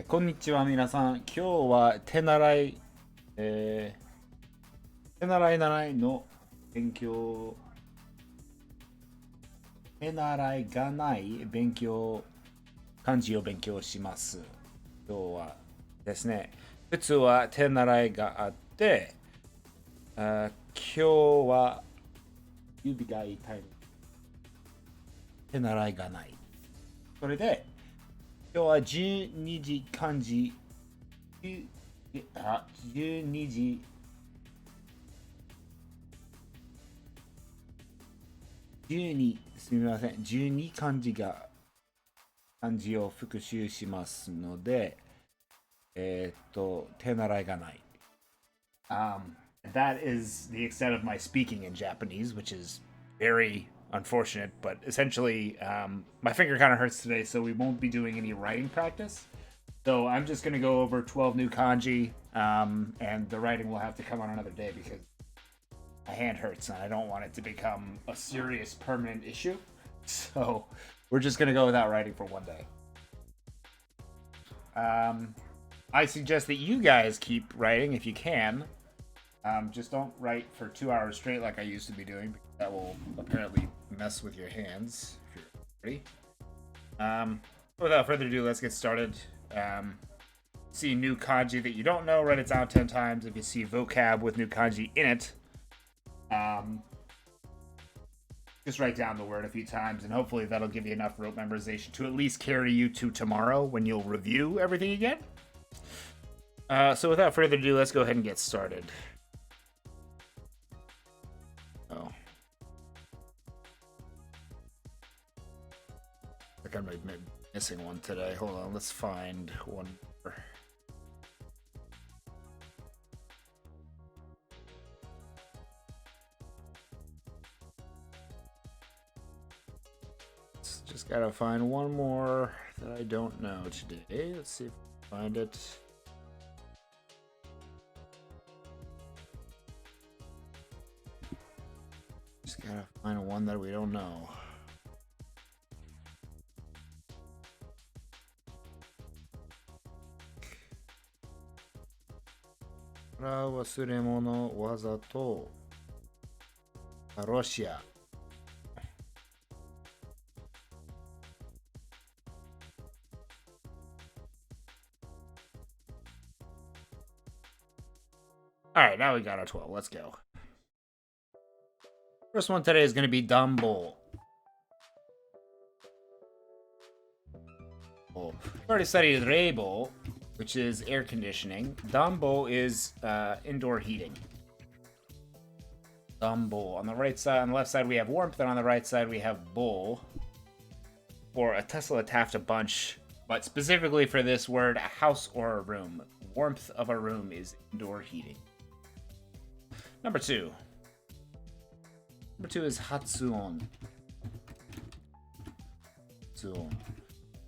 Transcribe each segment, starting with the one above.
こんにちは皆さん。今日は手習い、手習い習いの勉強、手習いがない勉強、漢字を勉強します。今日はですね、普通は手習いがあって、今日は指が痛い。手習いがない。それで、今日は12時漢字、12時、12、すみません、12漢字を復習しますので、手習いがない。That is the extent of my speaking in Japanese, which is very unfortunate, but essentially, my finger kind of hurts today, so we won't be doing any writing practice. So I'm just going to go over 12 new kanji, and the writing will have to come on another day because my hand hurts and I don't want it to become a serious permanent issue. So we're just going to go without writing for one day. I suggest that you guys keep writing if you can. Just don't write for 2 hours straight like I used to be doing, because that will apparently mess with your hands if you're ready. Without further ado, let's get started. See new kanji that you don't know, write it down 10 times. If you see vocab with new kanji in it, just write down the word a few times, and hopefully that'll give you enough rote memorization to at least carry you to tomorrow when you'll review everything again. So without further ado, let's go ahead and get started. Oh. I think I'm missing one today. Hold on, let's find one more. Just gotta find one more that I don't know today. Let's see if I can find it. Just gotta find one that we don't know. Wasuremono wazato Russia. Alright, now we got our 12. Let's go. First one today is going to be Dumbo. We already studied Reibo, which is air conditioning. Dumbo is indoor heating. Dumbo. On the right side, on the left side, we have warmth, and on the right side, we have bo. Or a Tesla Taft a bunch, but specifically for this word, a house or a room. Warmth of a room is indoor heating. Number two. Number two is Hatsuon. Hatsuon.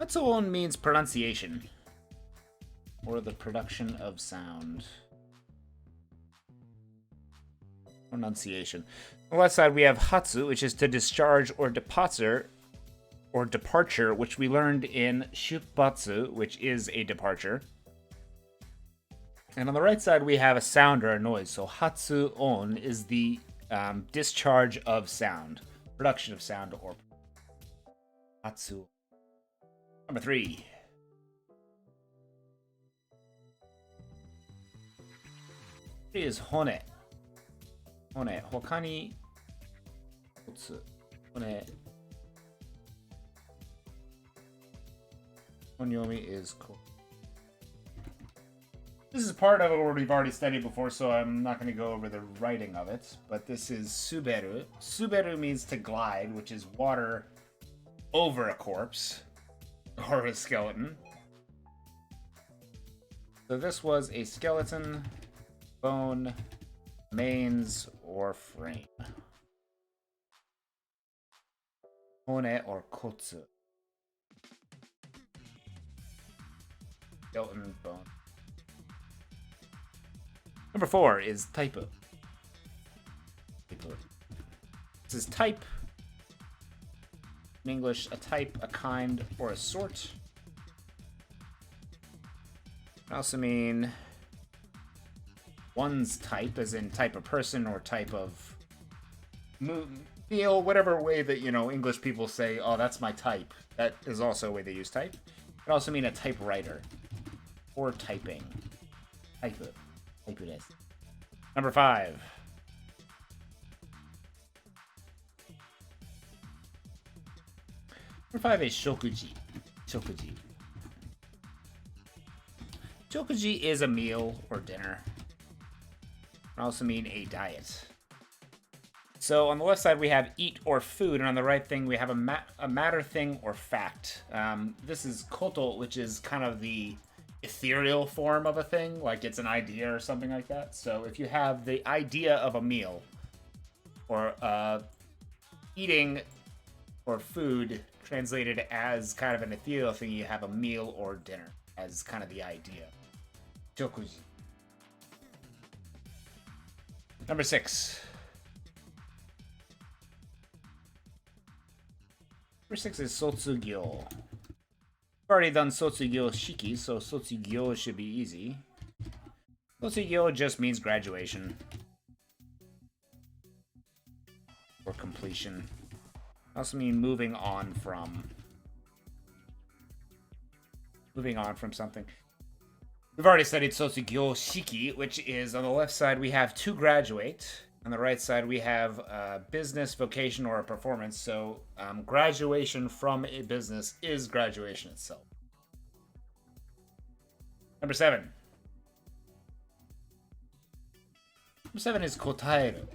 Hatsuon means pronunciation, or the production of sound. Pronunciation. On the left side, we have Hatsu, which is to discharge or departure, which we learned in Shupbatsu, which is a departure. And on the right side, we have a sound or a noise. So Hatsuon is the discharge of sound, production of sound, or Hatsu. Number three. Three is Hone. Hone. Hokani Kotsu. Hone. Honyomi is Kotsu. This is part of it where we've already studied before, so I'm not going to go over the writing of it. But this is Suberu. Suberu means to glide, which is water over a corpse or a skeleton. So this was a skeleton, bone, mains, or frame. Hone or kotsu. Skeleton, bone. Number four is Taipa. This is type. In English, a type, a kind, or a sort. Can also mean one's type, as in type of person or type of meal, whatever way that, you know, English people say, oh, that's my type. That is also a way they use type. It can also mean a typewriter or typing. Type this. Number 5. Number 5 is shokuji. Shokuji. Shokuji is a meal or dinner. It can also mean a diet. So on the left side we have eat or food, and on the right thing we have a matter, thing, or fact. This is koto, which is kind of the ethereal form of a thing, like it's an idea or something like that. So if you have the idea of a meal, or eating or food translated as kind of an ethereal thing, you have a meal or dinner as kind of the idea. Shokuji. Number 6. Number 6 is sotsugyo. We've already done sotsugyo shiki, so sotsugyo should be easy. Sotsugyo just means graduation. Or completion. Also mean moving on from something. We've already studied sotsugyo shiki, which is on the left side we have to graduate. On the right side we have business, vocation, or a performance. So graduation from a business is graduation itself. Number 7. Number 7 is kotaeru.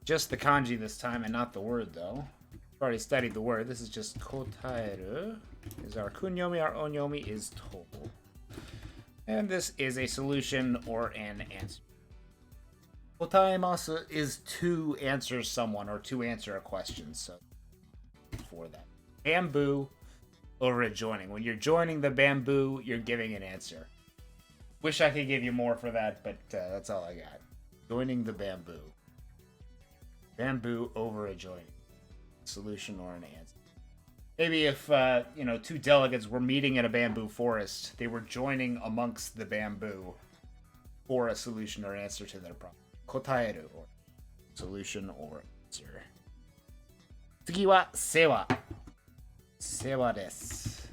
Just the kanji this time and not the word, though. We've already studied the word. This is just kotaeru. Is our kunyomi, our onyomi is to. And this is a solution or an answer. Kotaemasu is to answer someone or to answer a question. So, for that. Bamboo over a joining. When you're joining the bamboo, you're giving an answer. Wish I could give you more for that, but that's all I got. Joining the bamboo. Bamboo over a joining. Solution or an answer. Maybe if, two delegates were meeting in a bamboo forest, they were joining amongst the bamboo for a solution or answer to their problem. Kotaeru, or solution or answer. Tsugi wa sewa. Sewa desu.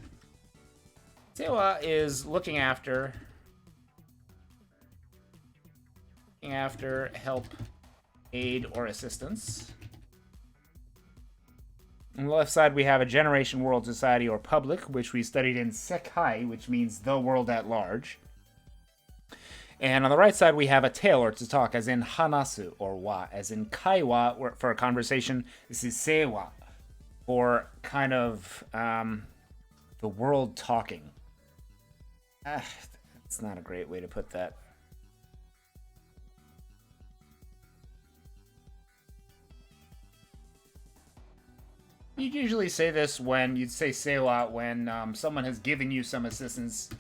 Sewa is looking after, help, aid, or assistance. On the left side, we have a generation, world, society, or public, which we studied in Sekai, which means the world at large. And on the right side, we have a tale, or to talk, as in hanasu, or wa, as in kaiwa, for a conversation. This is seiwa, for kind of the world talking. That's not a great way to put that. You'd usually say this when you'd say seiwa when someone has given you some assistance.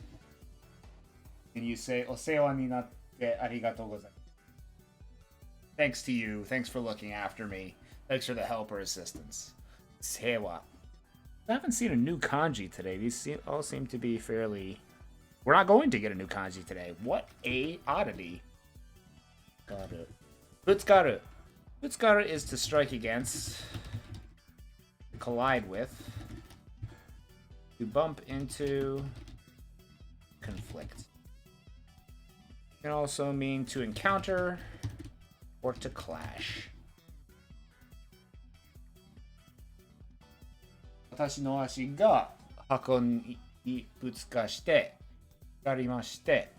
And you say, "Osewa ni natte arigatou gozaimasu." Thanks to you. Thanks for looking after me. Thanks for the help or assistance. Seiwa. I haven't seen a new kanji today. These all seem to be fairly... We're not going to get a new kanji today. What a oddity. Butsukaru. Butsukaru. Butsukaru is to strike against, to collide with, to bump into, conflict. It can also mean to encounter or to clash. 私の足が箱にぶつかしてありまして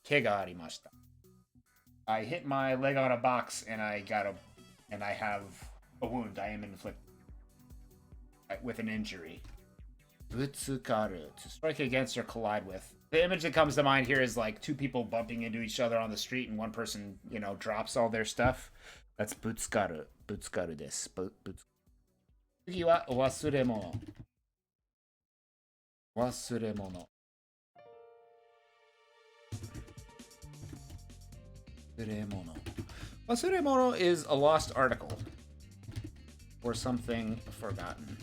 怪我ありました。I hit my leg on a box and I have a wound. I am inflicted with an injury. ぶつかる to strike against or collide with. The image that comes to mind here is like two people bumping into each other on the street and one person, drops all their stuff. That's ぶつかる。ぶつかるです。次は忘れ物。忘れ物。忘れ物。忘れ物 is a lost article or something forgotten.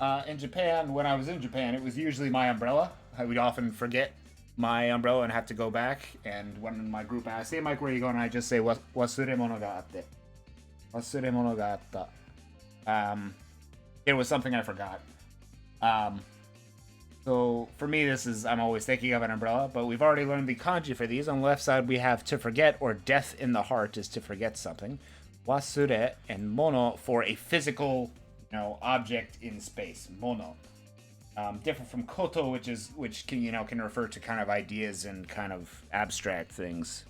In Japan, when I was in Japan, it was usually my umbrella. I would often forget my umbrella and have to go back. And when my group asks, "Hey, Mike, where are you going?" I just say, "Wasuremono ga atte." Wasuremono ga atta. It was something I forgot. So for me, I'm always thinking of an umbrella, but we've already learned the kanji for these. On the left side, we have to forget, or death in the heart is to forget something. Wasure and mono for a physical, object in space. Mono. Different from koto, which can refer to kind of ideas and kind of abstract things.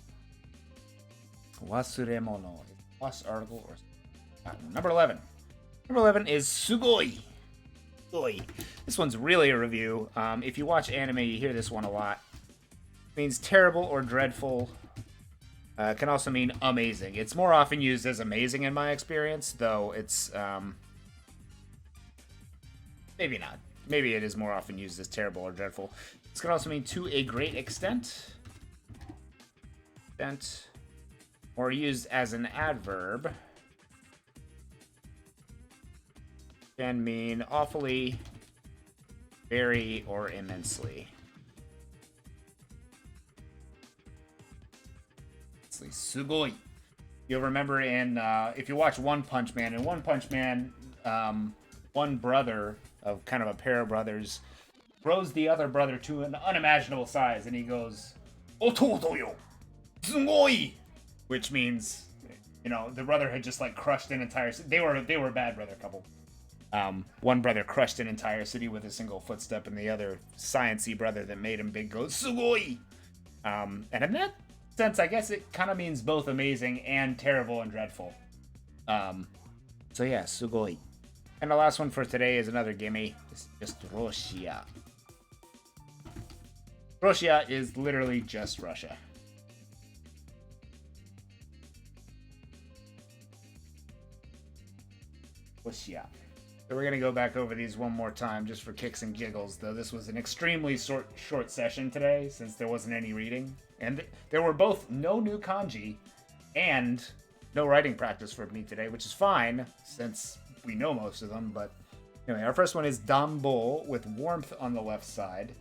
Wasure mono. Plus article or number 11. Number 11 is sugoi. This one's really a review. If you watch anime, you hear this one a lot. It means terrible or dreadful. Can also mean amazing. It's more often used as amazing in my experience, though it's maybe not. Maybe it is more often used as terrible or dreadful. This can also mean to a great extent. Or used as an adverb. Can mean awfully, very, or immensely. Sugoi. You'll remember if you watch One Punch Man, in One Punch Man, one brother of kind of a pair of brothers grows the other brother to an unimaginable size, and he goes, "Ototo yo, sugoi," which means, the brother had just like crushed an entire. They were a bad brother couple. One brother crushed an entire city with a single footstep, and the other sciencey brother that made him big goes, "Sugoi!" And in that sense, I guess it kind of means both amazing and terrible and dreadful. So yeah, sugoi. And the last one for today is another gimme. It's just Russia. Russia is literally just Russia. Russia. So we're going to go back over these one more time just for kicks and giggles, though this was an extremely short session today since there wasn't any reading. And there were both no new kanji and no writing practice for me today, which is fine since we know most of them. But anyway, our first one is danbo with warmth on the left side.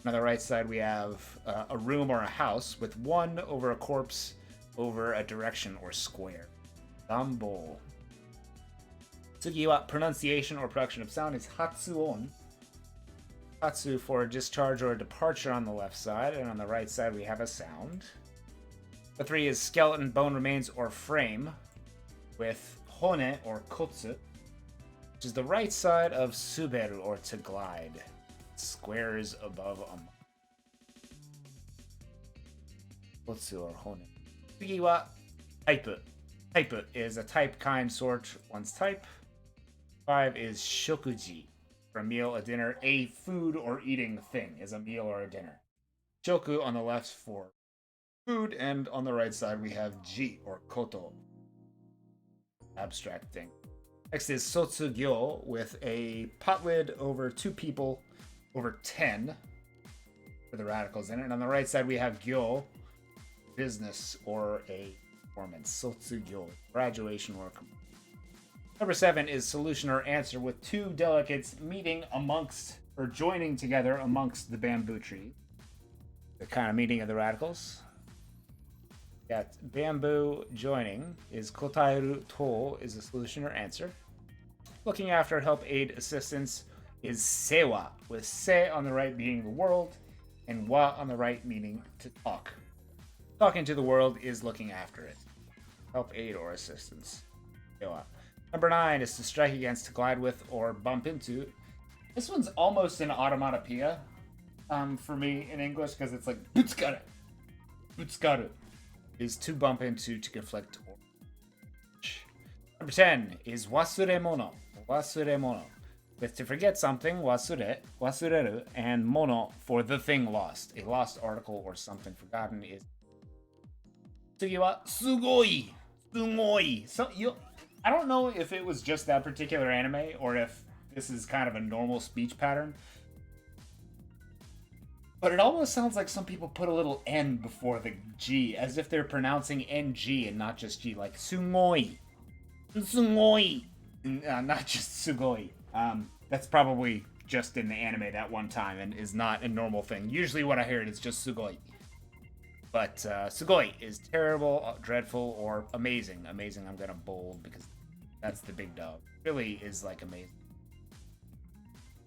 On the right side, we have a room or a house with one over a corpse over a direction or square. Danbo. Tsugi wa pronunciation or production of sound is Hatsuon. Hatsu for discharge or departure on the left side, and on the right side we have a sound. The 3 is skeleton, bone remains, or frame, with hone or kotsu, which is the right side of suberu or to glide. Squares above a kotsu or hone. Tsugi wa taipa. Taipa is a type, kind, sort, one's type. 5 is shokuji, for a meal, a dinner. A food or eating thing is a meal or a dinner. Shoku on the left for food, and on the right side we have ji or koto, abstract thing. Next is sotsugyo with a pot lid over 2 people over 10 for the radicals in it. And on the right side we have gyo, business or a performance. Sotsugyo, graduation or Number 7 is solution or answer with 2 delegates meeting amongst or joining together amongst the bamboo tree. The kind of meeting of the radicals. Yeah, bamboo joining is kotaeru to is a solution or answer. Looking after, help, aid, assistance is sewa, with se on the right meaning the world and wa on the right meaning to talk. Talking to the world is looking after it. Help, aid, or assistance. Sewa. Number 9 is to strike against, to glide with, or bump into. This one's almost an automatopoeia for me in English because it's like butsukaru. Butsukaru is to bump into, to conflict, or. Number 10 is wasuremono. Wasuremono. With to forget something, wasure, wasureru, and mono for the thing lost. A lost article or something forgotten is. Tsugi wa sugoi. Sugoi. So I don't know if it was just that particular anime or if this is kind of a normal speech pattern. But it almost sounds like some people put a little N before the G, as if they're pronouncing NG and not just G, like sugoi. Sugoi. Not just sugoi. That's probably just in the anime that one time and is not a normal thing. Usually what I hear is just sugoi. But sugoi is terrible, dreadful, or amazing. Amazing I'm gonna bold because that's the big dog. Really is like amazing.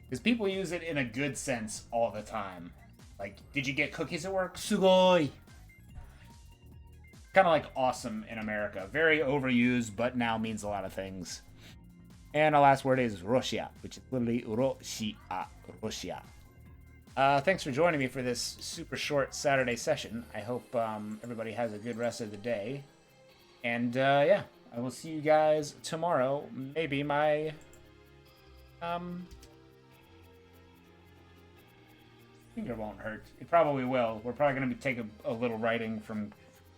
Because people use it in a good sense all the time. Like, did you get cookies at work? Sugoi! Kind of like awesome in America. Very overused, but now means a lot of things. And our last word is Russia, which is literally Russia. Russia. Thanks for joining me for this super short Saturday session. I hope everybody has a good rest of the day. And yeah, I will see you guys tomorrow. Maybe my finger won't hurt. It probably will. We're probably going to take a little writing from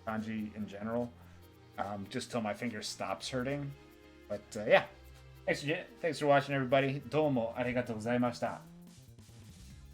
kanji in general, just till my finger stops hurting. But yeah, thanks for watching, everybody. Domo arigatou gozaimashita.